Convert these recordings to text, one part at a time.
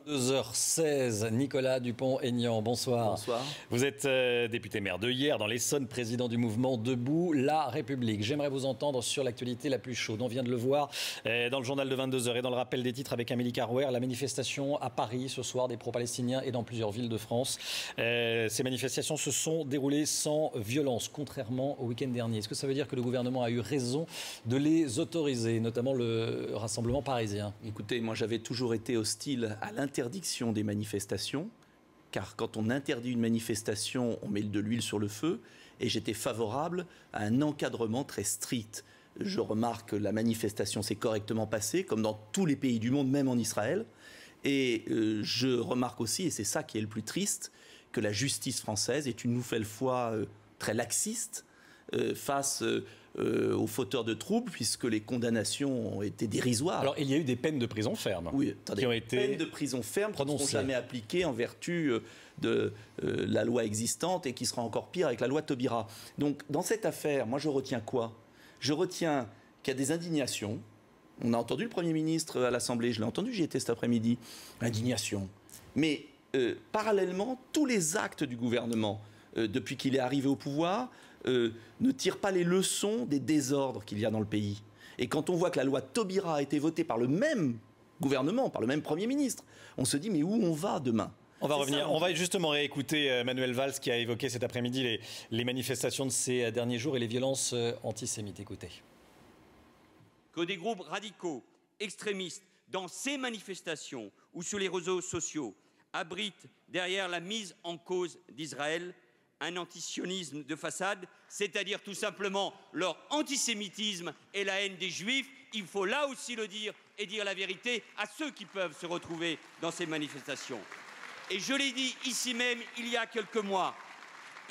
2h16, Nicolas Dupont-Aignan, bonsoir. Bonsoir. Vous êtes député maire de Hyères, dans l'Essonne, président du mouvement Debout la République. J'aimerais vous entendre sur l'actualité la plus chaude. On vient de le voir dans le journal de 22h et dans le rappel des titres avec Amélie Carouer. La manifestation à Paris ce soir des pro-palestiniens et dans plusieurs villes de France. Ces manifestations se sont déroulées sans violence, contrairement au week-end dernier. Est-ce que ça veut dire que le gouvernement a eu raison de les autoriser, notamment le rassemblement parisien? Écoutez, moi j'avais toujours été hostile à l'interdiction des manifestations, car quand on interdit une manifestation, on met de l'huile sur le feu, et j'étais favorable à un encadrement très strict. Je remarque que la manifestation s'est correctement passée, comme dans tous les pays du monde, même en Israël, et je remarque aussi, et c'est ça qui est le plus triste, que la justice française est une nouvelle fois très laxiste face aux fauteurs de troubles, puisque les condamnations ont été dérisoires. Alors, il y a eu des peines de prison ferme. Oui, attendez, qui ont été peines de prison ferme qui ne seront jamais appliquées en vertu de la loi existante et qui sera encore pire avec la loi Taubira. Donc, dans cette affaire, moi, je retiens quoi? Je retiens qu'il y a des indignations. On a entendu le Premier ministre à l'Assemblée, je l'ai entendu, j'y étais cet après-midi. Indignation. Mais, parallèlement, tous les actes du gouvernement, depuis qu'il est arrivé au pouvoir, ne tirent pas les leçons des désordres qu'il y a dans le pays. Et quand on voit que la loi Taubira a été votée par le même gouvernement, par le même Premier ministre, on se dit mais où on va demain? On va revenir. On va justement réécouter Manuel Valls qui a évoqué cet après-midi les manifestations de ces derniers jours et les violences antisémites. Écoutez. Que des groupes radicaux, extrémistes, dans ces manifestations ou sur les réseaux sociaux, abritent derrière la mise en cause d'Israël un antisionisme de façade, c'est-à-dire tout simplement leur antisémitisme et la haine des Juifs. Il faut là aussi le dire et dire la vérité à ceux qui peuvent se retrouver dans ces manifestations. Et je l'ai dit ici même il y a quelques mois,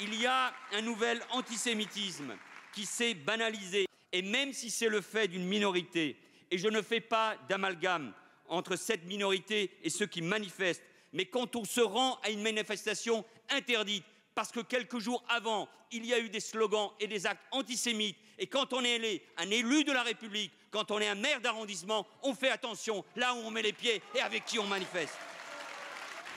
il y a un nouvel antisémitisme qui s'est banalisé. Et même si c'est le fait d'une minorité, et je ne fais pas d'amalgame entre cette minorité et ceux qui manifestent, mais quand on se rend à une manifestation interdite, parce que quelques jours avant, il y a eu des slogans et des actes antisémites. Et quand on est un élu de la République, quand on est un maire d'arrondissement, on fait attention là où on met les pieds et avec qui on manifeste.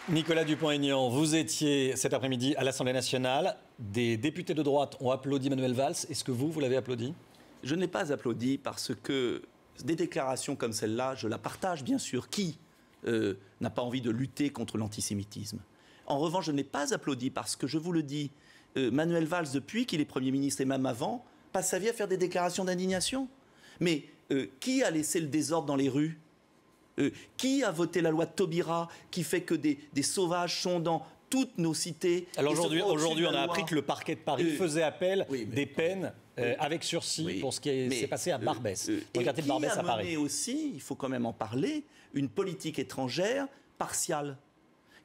Nicolas Dupont-Aignan, vous étiez cet après-midi à l'Assemblée nationale. Des députés de droite ont applaudi Manuel Valls. Est-ce que vous l'avez applaudi? Je ne l'ai pas applaudi parce que des déclarations comme celle-là, je la partage bien sûr. Qui n'a pas envie de lutter contre l'antisémitisme? En revanche, je ne l'ai pas applaudi parce que, je vous le dis, Manuel Valls, depuis qu'il est Premier ministre et même avant, passe sa vie à faire des déclarations d'indignation. Mais qui a laissé le désordre dans les rues? Qui a voté la loi de Taubira qui fait que des sauvages sont dans toutes nos cités? Alors aujourd'hui, on a appris que le parquet de Paris faisait appel des peines avec sursis pour ce qui s'est passé à Barbès, dans le quartier de Barbès à Paris. Mais aussi, il faut quand même en parler, une politique étrangère partiale.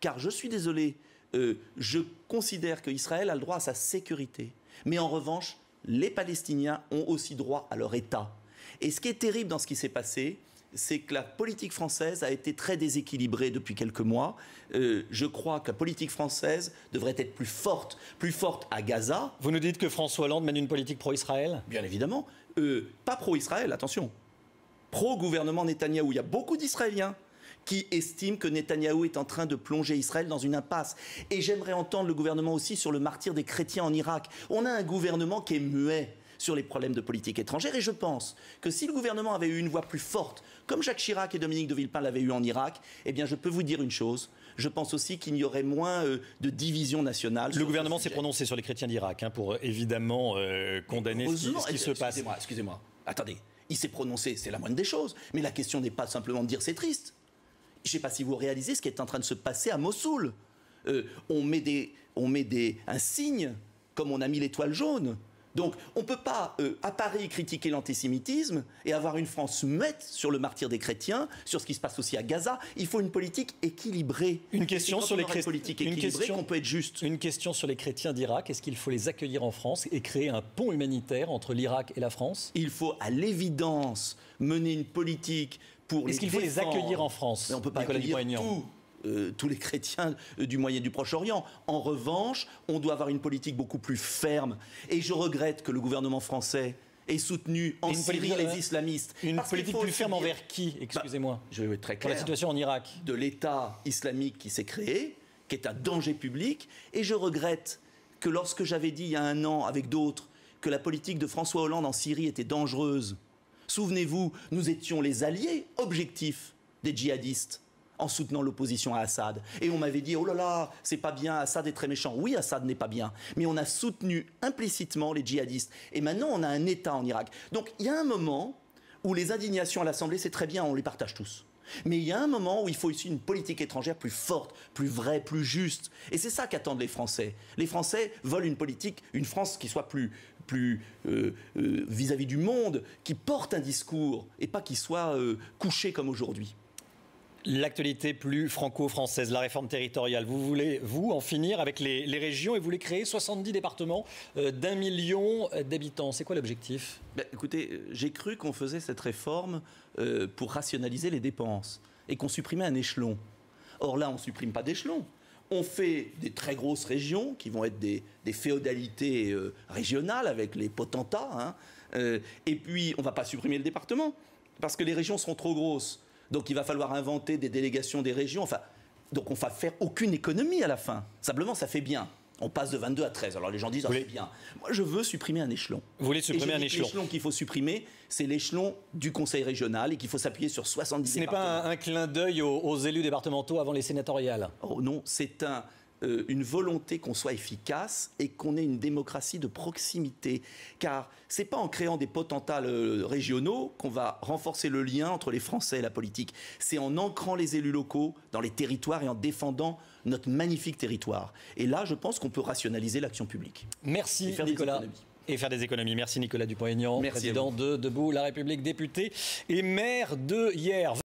Car je suis désolé, je considère qu'Israël a le droit à sa sécurité. Mais en revanche, les Palestiniens ont aussi droit à leur État. Et ce qui est terrible dans ce qui s'est passé, c'est que la politique française a été très déséquilibrée depuis quelques mois. Je crois que la politique française devrait être plus forte à Gaza. Vous nous dites que François Hollande mène une politique pro-Israël? Bien évidemment. Pas pro-Israël, attention. Pro-gouvernement Netanyahou. Il y a beaucoup d'Israéliens qui estiment que Netanyahou est en train de plonger Israël dans une impasse. Et j'aimerais entendre le gouvernement aussi sur le martyre des chrétiens en Irak. On a un gouvernement qui est muet sur les problèmes de politique étrangère. Et je pense que si le gouvernement avait eu une voix plus forte, comme Jacques Chirac et Dominique de Villepin l'avaient eu en Irak, eh bien je peux vous dire une chose, je pense aussi qu'il y aurait moins de division nationale. Le gouvernement s'est prononcé sur les chrétiens d'Irak pour évidemment condamner ce qui se passe. Excusez-moi, attendez, il s'est prononcé, c'est la moindre des choses. Mais la question n'est pas simplement de dire c'est triste. Je ne sais pas si vous réalisez ce qui est en train de se passer à Mossoul. On met un signe, comme on a mis l'étoile jaune. Donc on ne peut pas, à Paris, critiquer l'antisémitisme et avoir une France muette sur le martyre des chrétiens, sur ce qui se passe aussi à Gaza. Il faut une politique équilibrée. Une question sur les chrétiens. On peut être juste. Une question sur les chrétiens d'Irak. Est-ce qu'il faut les accueillir en France et créer un pont humanitaire entre l'Irak et la France? Il faut, à l'évidence, mener une politique pour les Est-ce qu'il faut les accueillir en France? Mais on ne peut pas accueillir tous les chrétiens du Moyen et du Proche-Orient. En revanche, on doit avoir une politique beaucoup plus ferme. Et je regrette que le gouvernement français et soutenu en Syrie les islamistes. Une politique plus ferme envers qui, excusez-moi? Je vais être très clair. Pour la situation en Irak. De l'État islamique qui s'est créé, qui est un danger public. Et je regrette que lorsque j'avais dit il y a un an avec d'autres que la politique de François Hollande en Syrie était dangereuse, souvenez-vous, nous étions les alliés objectifs des djihadistes en soutenant l'opposition à Assad. Et on m'avait dit, oh là là, c'est pas bien, Assad est très méchant. Oui, Assad n'est pas bien, mais on a soutenu implicitement les djihadistes. Et maintenant, on a un État en Irak. Donc, il y a un moment où les indignations à l'Assemblée, c'est très bien, on les partage tous. Mais il y a un moment où il faut aussi une politique étrangère plus forte, plus vraie, plus juste. Et c'est ça qu'attendent les Français. Les Français veulent une politique, une France qui soit plus vis-à-vis du monde, qui porte un discours et pas qui soit couché comme aujourd'hui. L'actualité plus franco-française, la réforme territoriale. Vous voulez, vous, en finir avec les régions et vous voulez créer 70 départements d'1 million d'habitants. C'est quoi l'objectif? Écoutez, j'ai cru qu'on faisait cette réforme pour rationaliser les dépenses et qu'on supprimait un échelon. Or là, on ne supprime pas d'échelon. On fait des très grosses régions qui vont être des féodalités régionales avec les potentats. Et puis, on ne va pas supprimer le département parce que les régions seront trop grosses. Donc il va falloir inventer des délégations des régions. Enfin, donc on ne va faire aucune économie à la fin. Simplement, ça fait bien. On passe de 22 à 13. Alors les gens disent, oh, c'est bien. Moi, je veux supprimer un échelon. Vous voulez supprimer un échelon? L'échelon qu'il faut supprimer, c'est l'échelon du Conseil régional et qu'il faut s'appuyer sur 70 départements. Ce n'est pas un clin d'œil aux élus départementaux avant les sénatoriales? Oh non, c'est une volonté qu'on soit efficace et qu'on ait une démocratie de proximité. Car ce n'est pas en créant des potentats régionaux qu'on va renforcer le lien entre les Français et la politique. C'est en ancrant les élus locaux dans les territoires et en défendant notre magnifique territoire. Et là, je pense qu'on peut rationaliser l'action publique. Merci Nicolas. Et faire des économies. Merci Nicolas Dupont-Aignan, président de Debout la République, député et maire de Hyères.